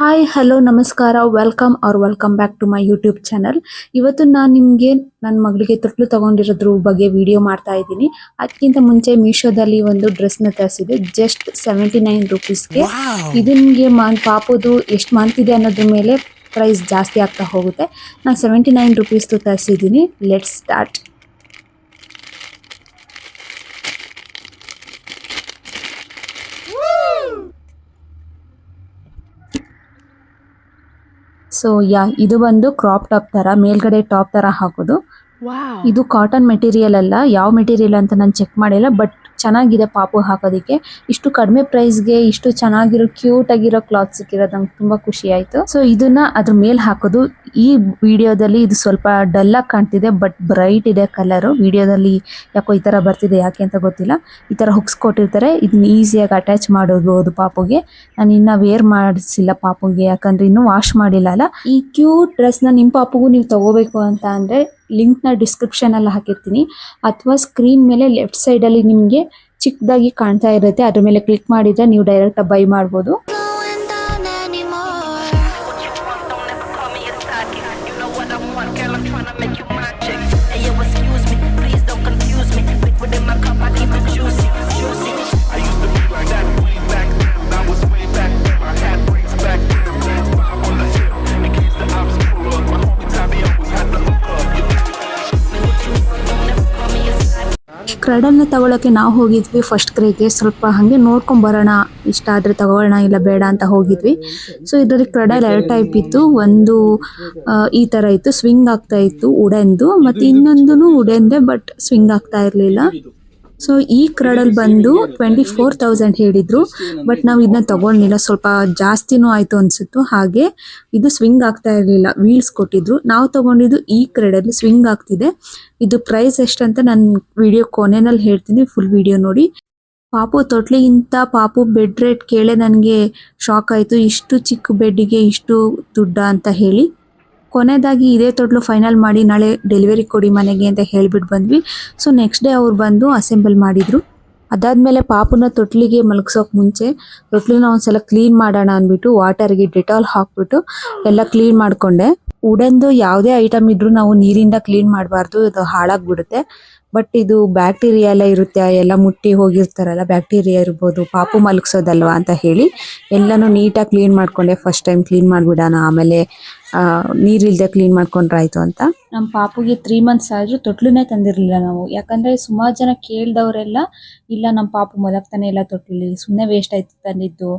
Hi hello ನಮಸ್ಕಾರ welcome back to my YouTube channel. ಇವತ್ತು ನಾನು ನಿಮಗೆ ನನ್ನ ಮಗಳಿಗೆ ತೊಟ್ಲು ತಗೊಂಡಿರೋದ್ರ ಬಗ್ಗೆ ವಿಡಿಯೋ ಮಾಡ್ತಾ ಇದ್ದೀನಿ. ಅದಕ್ಕಿಂತ ಮುಂಚೆ ಮೀಶೋದಲ್ಲಿ ಒಂದು ಡ್ರೆಸ್ನ ತರಿಸಿದೆ ಜಸ್ಟ್ 79 ರುಪೀಸ್ಗೆ. ಇದು ನಿಮಗೆ ಪಾಪುದು ಎಷ್ಟು ಮಂತ್ ಇದೆ ಅನ್ನೋದ್ರ ಮೇಲೆ ಪ್ರೈಸ್ ಜಾಸ್ತಿ ಆಗ್ತಾ ಹೋಗುತ್ತೆ. ನಾನು 79 ರುಪೀಸ್ದು ತರಿಸಿದ್ದೀನಿ. Let's start. ಸೊ ಇದು ಬಂದು ಕ್ರಾಪ್ ಟಾಪ್ ತರ ಮೇಲ್ಗಡೆ ಟಾಪ್ ತರ ಹಾಕೋದು. ಇದು ಕಾಟನ್ ಮೆಟೀರಿಯಲ್ ಅಲ್ಲ, ಯಾವ ಮೆಟೀರಿಯಲ್ ಅಂತ ನಾನು ಚೆಕ್ ಮಾಡಿಲ್ಲ, ಬಟ್ ಚೆನ್ನಾಗಿದೆ ಪಾಪು ಹಾಕೋದಿಕ್ಕೆ. ಇಷ್ಟು ಕಡಿಮೆ ಪ್ರೈಸ್ಗೆ ಇಷ್ಟು ಚೆನ್ನಾಗಿರೋ ಕ್ಯೂಟ್ ಆಗಿರೋ ಕ್ಲಾತ್ ಸಿಕ್ಕಿರೋದು ನಂಗೆ ತುಂಬಾ ಖುಷಿ ಆಯ್ತು. ಸೊ ಇದನ್ನ ಅದ್ರ ಮೇಲೆ ಹಾಕೋದು. ಈ ವಿಡಿಯೋದಲ್ಲಿ ಇದು ಸ್ವಲ್ಪ ಡಲ್ ಆಗಿ ಕಾಣ್ತಿದೆ, ಬಟ್ ಬ್ರೈಟ್ ಇದೆ ಕಲರ್. ವಿಡಿಯೋದಲ್ಲಿ ಯಾಕೋ ಈ ತರ ಬರ್ತಿದೆ, ಯಾಕೆ ಅಂತ ಗೊತ್ತಿಲ್ಲ. ಈ ತರ ಹುಕ್ಸ್ ಕೊಟ್ಟಿರ್ತಾರೆ, ಇದನ್ನ ಈಸಿಯಾಗಿ ಅಟ್ಯಾಚ್ ಮಾಡೋದು ಪಾಪುಗೆ. ನಾನು ಇನ್ನ ವೇರ್ ಮಾಡಿಸಿಲ್ಲ ಪಾಪುಗೆ, ಯಾಕಂದ್ರೆ ಇನ್ನು ವಾಶ್ ಮಾಡಿಲ್ಲ ಅಲ್ಲ. ಈ ಕ್ಯೂಟ್ ಡ್ರೆಸ್ ನ ನಿಮ್ ಪಾಪುಗೂ ನೀವು ತಗೋಬೇಕು ಅಂತ ಅಂದ್ರೆ ಲಿಂಕ್ ನ ಡಿಸ್ಕ್ರಿಪ್ಷನ್ ಅಲ್ಲಿ ಹಾಕಿರ್ತೀನಿ, ಅಥವಾ ಸ್ಕ್ರೀನ್ ಮೇಲೆ ಲೆಫ್ಟ್ ಸೈಡ್ ಅಲ್ಲಿ ನಿಮ್ಗೆ ಚಿಕ್ಕದಾಗಿ ಕಾಣ್ತಾ ಇರುತ್ತೆ, ಅದ್ರ ಮೇಲೆ ಕ್ಲಿಕ್ ಮಾಡಿದ್ರೆ ನೀವು ಡೈರೆಕ್ಟ್ ಬೈ ಮಾಡ್ಬೋದು. ಕ್ರಡಲ್ನ ತಗೊಳಕ್ಕೆ ನಾವು ಹೋಗಿದ್ವಿ ಫಸ್ಟ್ ಕ್ರೇಗೆ. ಸ್ವಲ್ಪ ಹಾಗೆ ನೋಡ್ಕೊಂಡ್ ಬರೋಣ, ಇಷ್ಟ ಆದ್ರೆ ತಗೊಳ್ಳೋಣ ಇಲ್ಲ ಬೇಡ ಅಂತ ಹೋಗಿದ್ವಿ. ಸೊ ಇದರಲ್ಲಿ ಕ್ರಡಲ್ 2 ಟೈಪ್ ಇತ್ತು. ಒಂದು ಈ ತರ ಇತ್ತು, ಸ್ವಿಂಗ್ ಆಗ್ತಾ ಇತ್ತು ಉಡೆಂದು, ಮತ್ತೆ ಇನ್ನೊಂದು ಉಡೆಂದೆ ಬಟ್ ಸ್ವಿಂಗ್ ಆಗ್ತಾ ಇರ್ಲಿಲ್ಲ. ಸೊ ಈ ಕ್ರಡಲ್ ಬಂದು 24,000 ಹೇಳಿದ್ರು, ಬಟ್ ನಾವು ಇದನ್ನ ತಗೊಂಡಿಲ್ಲ, ಸ್ವಲ್ಪ ಜಾಸ್ತಿನೂ ಆಯ್ತು ಅನ್ಸುತ್ತು. ಹಾಗೆ ಇದು ಸ್ವಿಂಗ್ ಆಗ್ತಾ ಇರ್ಲಿಲ್ಲ, ವೀಲ್ಸ್ ಕೊಟ್ಟಿದ್ರು. ನಾವು ತಗೊಂಡಿದ್ದು ಈ ಕ್ರಡಲ್ ಸ್ವಿಂಗ್ ಆಗ್ತಿದೆ. ಇದು ಪ್ರೈಸ್ ಎಷ್ಟಂತ ನಾನು ವಿಡಿಯೋ ಕೊನೆಯಲ್ಲಿ ಹೇಳ್ತೀನಿ, ಫುಲ್ ವಿಡಿಯೋ ನೋಡಿ. ಪಾಪು ತೊಟ್ಲಿಗಿಂತ ಪಾಪು ಬೆಡ್ ರೇಟ್ ಕೇಳೇ ನನಗೆ ಶಾಕ್ ಆಯ್ತು. ಇಷ್ಟು ಚಿಕ್ಕ ಬೆಡ್ಗೆ ಇಷ್ಟು ದುಡ್ಡ ಅಂತ ಹೇಳಿ. ಕೊನೆಯದಾಗಿ ಇದೇ ತೊಟ್ಲು ಫೈನಲ್ ಮಾಡಿ ನಾಳೆ ಡೆಲಿವರಿ ಕೊಡಿ ಮನೆಗೆ ಅಂತ ಹೇಳ್ಬಿಟ್ಟು ಬಂದ್ವಿ. ಸೊ ನೆಕ್ಸ್ಟ್ ಡೇ ಅವ್ರು ಬಂದು ಅಸೆಂಬಲ್ ಮಾಡಿದ್ರು. ಅದಾದ್ಮೇಲೆ ಪಾಪುನ ತೊಟ್ಲಿಗೆ ಮಲಗ್ಸೋಕೆ ಮುಂಚೆ ತೊಟ್ಲನ್ನ ಒಂದ್ಸಲ ಕ್ಲೀನ್ ಮಾಡೋಣ ಅಂದ್ಬಿಟ್ಟು ವಾಟರ್ಗೆ ಡೆಟಾಲ್ ಹಾಕ್ಬಿಟ್ಟು ಎಲ್ಲ ಕ್ಲೀನ್ ಮಾಡ್ಕೊಂಡೆ. ಉಡಂದು ಯಾವುದೇ ಐಟಮ್ ಇದ್ರೂ ನಾವು ನೀರಿಂದ ಕ್ಲೀನ್ ಮಾಡಬಾರ್ದು, ಇದು ಹಾಳಾಗ್ಬಿಡುತ್ತೆ. ಬಟ್ ಇದು ಬ್ಯಾಕ್ಟೀರಿಯಾ ಎಲ್ಲ ಇರುತ್ತೆ, ಎಲ್ಲ ಮುಟ್ಟಿ ಹೋಗಿರ್ತಾರಲ್ಲ, ಬ್ಯಾಕ್ಟೀರಿಯಾ ಇರ್ಬೋದು, ಪಾಪು ಮಲಗ್ಸೋದಲ್ವಾ ಅಂತ ಹೇಳಿ ಎಲ್ಲಾನು ನೀಟಾಗಿ ಕ್ಲೀನ್ ಮಾಡ್ಕೊಂಡೆ. ಫಸ್ಟ್ ಟೈಮ್ ಕ್ಲೀನ್ ಮಾಡ್ಬಿಡೋಣ, ಆಮೇಲೆ ನೀರಿಲ್ದೆ ಕ್ಲೀನ್ ಮಾಡ್ಕೊಂಡ್ರಾಯ್ತು ಅಂತ. ನಮ್ಮ ಪಾಪುಗೆ 3 ಮಂತ್ಸ್ ಆದ್ರೂ ತೊಟ್ಲನ್ನೇ ತಂದಿರಲಿಲ್ಲ ನಾವು, ಯಾಕಂದ್ರೆ ಸುಮಾರು ಜನ ಕೇಳ್ದವರೆಲ್ಲ ಇಲ್ಲ ನಮ್ಮ ಪಾಪು ಮಲಗ್ತಾನೆ ಇಲ್ಲ ತೊಟ್ಲಲ್ಲಿ, ಸುಮ್ಮನೆ ವೇಸ್ಟ್ ಆಯ್ತು ತಂದಿದ್ದು,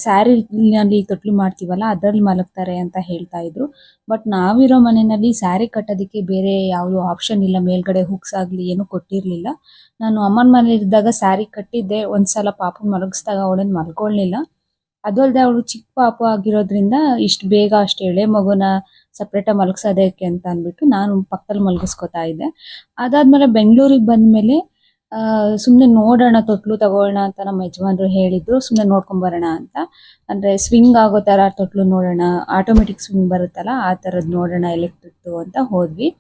ಸ್ಯಾರಿನಲ್ಲಿ ತೊಟ್ಲು ಮಾಡ್ತೀವಲ್ಲ ಅದ್ರಲ್ಲಿ ಮಲಗ್ತಾರೆ ಅಂತ ಹೇಳ್ತಾ ಇದ್ರು. ಬಟ್ ನಾವಿರೋ ಮನೆಯಲ್ಲಿ ಸ್ಯಾರಿ ಕಟ್ಟೋದಕ್ಕೆ ಬೇರೆ ಯಾವುದು ಆಪ್ಷನ್ ಇಲ್ಲ, ಮೇಲ್ಗಡೆ ಹುಕ್ಸ್ ಆಗ್ಲಿ ಏನು ಕೊಟ್ಟಿರ್ಲಿಲ್ಲ. ನಾನು ಅಮ್ಮನ ಮನೇಲಿ ಇದ್ದಾಗ ಸ್ಯಾರಿ ಕಟ್ಟಿದ್ದೆ, ಒಂದ್ಸಲ ಪಾಪು ಮಲಗಿಸಿದಾಗ ಅವಳನ್ನ ಮಲ್ಕೊಳ್ಳಿಲ್ಲ. ಅದು ಅಲ್ಲದೆ ಅವಳು ಚಿಕ್ಕ ಪಾಪು ಆಗಿರೋದ್ರಿಂದ ಇಷ್ಟು ಬೇಗ ಅಷ್ಟು ಎಳೆ ಮಗುನ ಸಪ್ರೇಟಾಗಿ ಮಲಗಿಸೋದಕ್ಕೆ ಅಂತ ಅಂದ್ಬಿಟ್ಟು ನಾನು ಪಕ್ಕದಲ್ಲಿ ಮಲಗಿಸ್ಕೊತಾ ಇದ್ದೆ. ಅದಾದ್ಮೇಲೆ ಬೆಂಗಳೂರಿಗೆ ಬಂದ್ಮೇಲೆ ಸುಮ್ಮನೆ ನೋಡೋಣ ತೊಟ್ಲು ತಗೋಣ ಅಂತ ನಮ್ಮ ಯಜಮಾನ್ರು ಹೇಳಿದ್ರು, ಸುಮ್ಮನೆ ನೋಡ್ಕೊಂಡ್ ಬರೋಣ ಅಂತ. ಅಂದ್ರೆ ಸ್ವಿಂಗ್ ಆಗೋ ತರ ತೊಟ್ಲು ನೋಡೋಣ, ಆಟೋಮೆಟಿಕ್ ಸ್ವಿಂಗ್ ಬರುತ್ತಲ್ಲ ಆ ತರದ್ ನೋಡೋಣ ಎಲೆಕ್ಟ್ರಿಕ್ ಅಂತ ಹೋದ್ವಿ.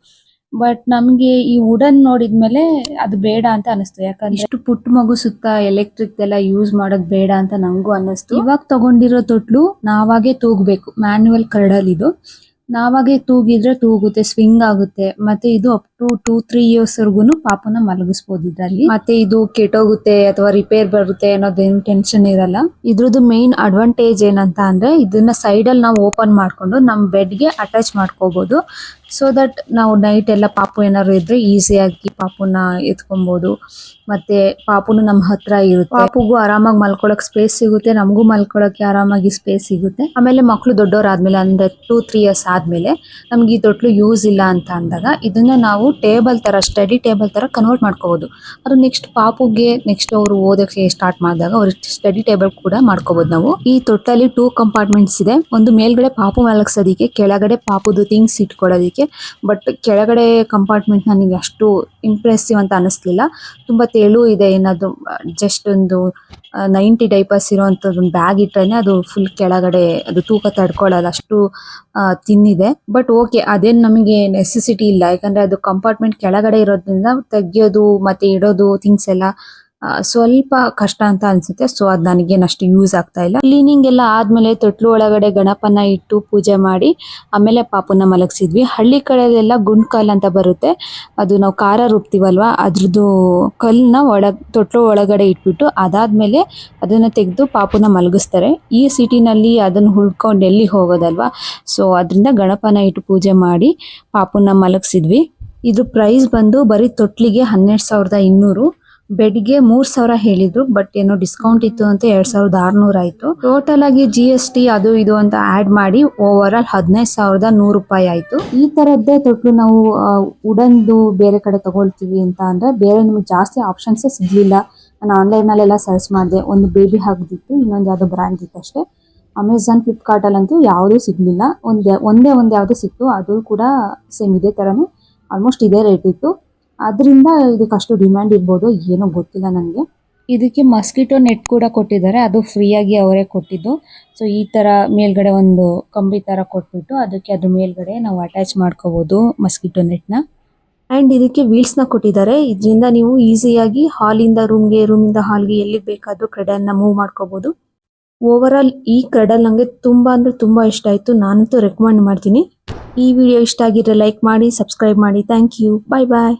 ಬಟ್ ನಮ್ಗೆ ಈ ವುಡನ್ ನೋಡಿದ್ಮೇಲೆ ಅದು ಬೇಡ ಅಂತ ಅನಿಸ್ತು, ಯಾಕಂದ್ರೆ ಇಷ್ಟು ಪುಟ್ಟ ಮಗು ಸುತ್ತ ಎಲೆಕ್ಟ್ರಿಕ್ ಎಲ್ಲ ಯೂಸ್ ಮಾಡೋದ್ ಬೇಡ ಅಂತ ನಂಗೂ ಅನ್ನಿಸ್ತು. ಇವಾಗ ತಗೊಂಡಿರೋ ತೊಟ್ಲು ನಾವಾಗೆ ತೂಗ್ಬೇಕು, ಮ್ಯಾನ್ಯುವಲ್ ಕ್ರಡಲ್ ಇದು. ನಾವಾಗೆ ತೂಗಿದ್ರೆ ತೂಗುತ್ತೆ, ಸ್ವಿಂಗ್ ಆಗುತ್ತೆ. ಮತ್ತೆ ಇದು ಅಪ್ ಟು 2-3 ಇಯರ್ಸ್ ವರ್ಗುನು ಪಾಪುನ ಮಲಗಿಸಬಹುದು ಇದ್ರಲ್ಲಿ. ಮತ್ತೆ ಇದು ಕೆಟ್ಟೋಗುತ್ತೆ ಅಥವಾ ರಿಪೇರ್ ಬರುತ್ತೆ ಅನ್ನೋದೇನು ಟೆನ್ಷನ್ ಇರಲ್ಲ. ಇದ್ರದ್ದು ಮೇನ್ ಅಡ್ವಾಂಟೇಜ್ ಏನಂತ ಅಂದ್ರೆ ಇದನ್ನ ಸೈಡ್ ಅಲ್ಲಿ ನಾವು ಓಪನ್ ಮಾಡ್ಕೊಂಡು ನಮ್ ಬೆಡ್ಗೆ ಅಟ್ಯಾಚ್ ಮಾಡ್ಕೋಬಹುದು. ಸೊ ದಟ್ ನಾವು ನೈಟ್ ಎಲ್ಲ ಪಾಪು ಏನಾದ್ರು ಇದ್ರೆ ಈಸಿಯಾಗಿ ಪಾಪುನ ಎತ್ಕೊಬಹುದು. ಮತ್ತೆ ಪಾಪುನು ನಮ್ಮ ಹತ್ರ ಇರುತ್ತೆ, ಪಾಪುಗೂ ಆರಾಮಾಗಿ ಮಲ್ಕೊಳಕ್ ಸ್ಪೇಸ್ ಸಿಗುತ್ತೆ, ನಮಗೂ ಮಲ್ಕೊಳಕ್ಕೆ ಆರಾಮಾಗಿ ಸ್ಪೇಸ್ ಸಿಗುತ್ತೆ. ಆಮೇಲೆ ಮಕ್ಕಳು ದೊಡ್ಡವರಾದ್ಮೇಲೆ ಅಂದ್ರೆ 2-3 ಇಯರ್ಸ್ ಆದ್ಮೇಲೆ ನಮ್ಗೆ ಈ ತೊಟ್ಲು ಯೂಸ್ ಇಲ್ಲ ಅಂತ ಅಂದಾಗ ಇದನ್ನ ನಾವು ಟೇಬಲ್ ತರ, ಸ್ಟಡಿ ಟೇಬಲ್ ತರ ಕನ್ವರ್ಟ್ ಮಾಡ್ಕೋಬಹುದು. ಅದು ನೆಕ್ಸ್ಟ್ ಪಾಪುಗೆ ನೆಕ್ಸ್ಟ್ ಅವರು ಓದಕ್ಕೆ ಸ್ಟಾರ್ಟ್ ಮಾಡಿದಾಗ ಅವ್ರಿಗೆ ಸ್ಟಡಿ ಟೇಬಲ್ ಕೂಡ ಮಾಡ್ಕೋಬಹುದು ನಾವು. ಈ ತೊಟ್ಟಲ್ಲಿ 2 ಕಂಪಾರ್ಟ್ಮೆಂಟ್ಸ್ ಇದೆ, ಒಂದು ಮೇಲ್ಗಡೆ ಪಾಪು ಮಲಗ್ಸೋದಿಕ್ಕೆ, ಕೆಳಗಡೆ ಪಾಪುದು ಥಿಂಗ್ಸ್ ಇಟ್ಕೊಳ್ಳೋದಿಕ್ಕೆ. ಬಟ್ ಕೆಳಗಡೆ ಕಂಪಾರ್ಟ್ಮೆಂಟ್ ನನಗೆ ಅಷ್ಟು ಇಂಪ್ರೆಸಿವ್ ಅಂತ ಅನಿಸ್ಲಿಲ್ಲ, ತುಂಬಾ ತೆಳು ಇದೆ. ಏನದು ಜಸ್ಟ್ ಒಂದು 90 ಡೈಪರ್ಸ್ ಇರೋಂಥದ್ದು ಒಂದು ಬ್ಯಾಗ್ ಇಟ್ಟರೆ ಅದು ಫುಲ್ ಕೆಳಗಡೆ ಅದು ತೂಕ ತಡ್ಕೊಳ್ಳಲ್ಲ, ಅಷ್ಟು ತಿನ್ನಿದೆ. ಬಟ್ ಓಕೆ, ಅದೇನು ನಮಗೆ ನೆಸೆಸಿಟಿ ಇಲ್ಲ, ಯಾಕಂದ್ರೆ ಅದು ಕಂಪಾರ್ಟ್ಮೆಂಟ್ ಕೆಳಗಡೆ ಇರೋದ್ರಿಂದ ತೆಗಿಯೋದು ಮತ್ತೆ ಇಡೋದು ಥಿಂಗ್ಸ್ ಎಲ್ಲ ಸ್ವಲ್ಪ ಕಷ್ಟ ಅಂತ ಅನ್ಸುತ್ತೆ. ಸೊ ಅದ್ ನನಗೇನಷ್ಟು ಯೂಸ್ ಆಗ್ತಾ ಇಲ್ಲ. ಕ್ಲೀನಿಂಗ್ ಎಲ್ಲ ಆದ್ಮೇಲೆ ತೊಟ್ಲು ಒಳಗಡೆ ಗಣಪನ ಇಟ್ಟು ಪೂಜೆ ಮಾಡಿ ಆಮೇಲೆ ಪಾಪುನ ಮಲಗಿಸಿದ್ವಿ. ಹಳ್ಳಿ ಕಡೆಯಲ್ಲೆಲ್ಲ ಗುಂಡ್ ಕಲ್ ಅಂತ ಬರುತ್ತೆ. ಅದು ನಾವು ಖಾರ ರುಬ್ತೀವಲ್ವಾ ಅದ್ರದ್ದು ಕಲ್ನ ತೊಟ್ಲು ಒಳಗಡೆ ಇಟ್ಬಿಟ್ಟು ಅದಾದ್ಮೇಲೆ ಅದನ್ನ ತೆಗೆದು ಪಾಪುನ ಮಲಗಿಸ್ತಾರೆ. ಈ ಸಿಟಿನಲ್ಲಿ ಅದನ್ನ ಹುಡ್ಕೊಂಡು ಎಲ್ಲಿ ಹೋಗೋದಲ್ವಾ. ಸೊ ಅದರಿಂದ ಗಣಪನ ಇಟ್ಟು ಪೂಜೆ ಮಾಡಿ ಪಾಪುನ ಮಲಗಿಸಿದ್ವಿ. ಇದು ಪ್ರೈಸ್ ಬಂದು ಬರೀ ತೊಟ್ಲಿಗೆ 12,200. ಬೆಡ್ಗೆ 3,000 ಹೇಳಿದ್ರು. ಬಟ್ ಏನೋ ಡಿಸ್ಕೌಂಟ್ ಇತ್ತು ಅಂತ 2,600 ಆಯ್ತು. ಟೋಟಲ್ ಆಗಿ GST ಅದು ಇದು ಅಂತ ಆಡ್ ಮಾಡಿ ಓವರ್ ಆಲ್ 15,100 ರೂಪಾಯಿ ಆಯ್ತು. ಈ ತರದ್ದೇ ತೊಟ್ಲು ನಾವು ಉಡನ್ದು ಬೇರೆ ಕಡೆ ತಗೊಳ್ತೀವಿ ಅಂತ ಅಂದ್ರೆ ಬೇರೆ ನಿಮ್ಗೆ ಜಾಸ್ತಿ ಆಪ್ಷನ್ಸ್ ಸಿಗ್ಲಿಲ್ಲ. ನಾನು ಆನ್ಲೈನ್ ನಲ್ಲೆಲ್ಲ ಸರ್ಚ್ ಮಾಡಿದೆ. ಒಂದು ಬೇಬಿ ಹಾಕ್ದಿತ್ತು, ಇನ್ನೊಂದು ಯಾವ್ದೋ ಬ್ರ್ಯಾಂಡ್ ಇತ್ತು ಅಷ್ಟೇ. ಅಮೆಝಾನ್ ಫ್ಲಿಪ್ಕಾರ್ಟ್ ಅಲ್ಲಂತೂ ಯಾವುದೂ ಸಿಗ್ಲಿಲ್ಲ. ಒಂದೇ ಯಾವ್ದು ಸಿಕ್ತು, ಅದು ಕೂಡ ಸೇಮ್ ಇದೇ ತರನೇ ಆಲ್ಮೋಸ್ಟ್ ಇದೇ ರೇಟ್ ಇತ್ತು. ಅದರಿಂದ ಇದಕ್ಕಷ್ಟು ಡಿಮ್ಯಾಂಡ್ ಇರ್ಬೋದು, ಏನೋ ಗೊತ್ತಿಲ್ಲ ನನಗೆ. ಇದಕ್ಕೆ ಮಸ್ಕಿಟೋ ನೆಟ್ ಕೂಡ ಕೊಟ್ಟಿದ್ದಾರೆ, ಅದು ಫ್ರೀಯಾಗಿ ಅವರೇ ಕೊಟ್ಟಿದ್ದು. ಸೊ ಈ ತರ ಮೇಲ್ಗಡೆ ಒಂದು ಕಂಬಿ ತರ ಕೊಟ್ಬಿಟ್ಟು ಅದಕ್ಕೆ ಅದ್ರ ಮೇಲ್ಗಡೆ ನಾವು ಅಟ್ಯಾಚ್ ಮಾಡ್ಕೋಬಹುದು ಮಸ್ಕಿಟೋ ನೆಟ್ನ. ಅಂಡ್ ಇದಕ್ಕೆ ವೀಲ್ಸ್ ನ ಕೊಟ್ಟಿದ್ದಾರೆ. ಇದರಿಂದ ನೀವು ಈಸಿಯಾಗಿ ಹಾಲಿಂದ ರೂಮ್ಗೆ, ರೂಮಿಂದ ಹಾಲ್ಗೆ ಎಲ್ಲಿಗೆ ಬೇಕಾದ್ರೂ ಕ್ರೆಡಲ್ನ ಮೂವ್ ಮಾಡ್ಕೋಬಹುದು. ಓವರ್ ಆಲ್ ಈ ಕ್ರೆಡಲ್ ನಂಗೆ ತುಂಬಾ ಅಂದ್ರೆ ತುಂಬಾ ಇಷ್ಟ ಆಯ್ತು. ನಾನಂತೂ ರೆಕಮೆಂಡ್ ಮಾಡ್ತೀನಿ. ಈ ವಿಡಿಯೋ ಇಷ್ಟ ಆಗಿದ್ರೆ ಲೈಕ್ ಮಾಡಿ, ಸಬ್ಸ್ಕ್ರೈಬ್ ಮಾಡಿ. Thank you. Bye bye.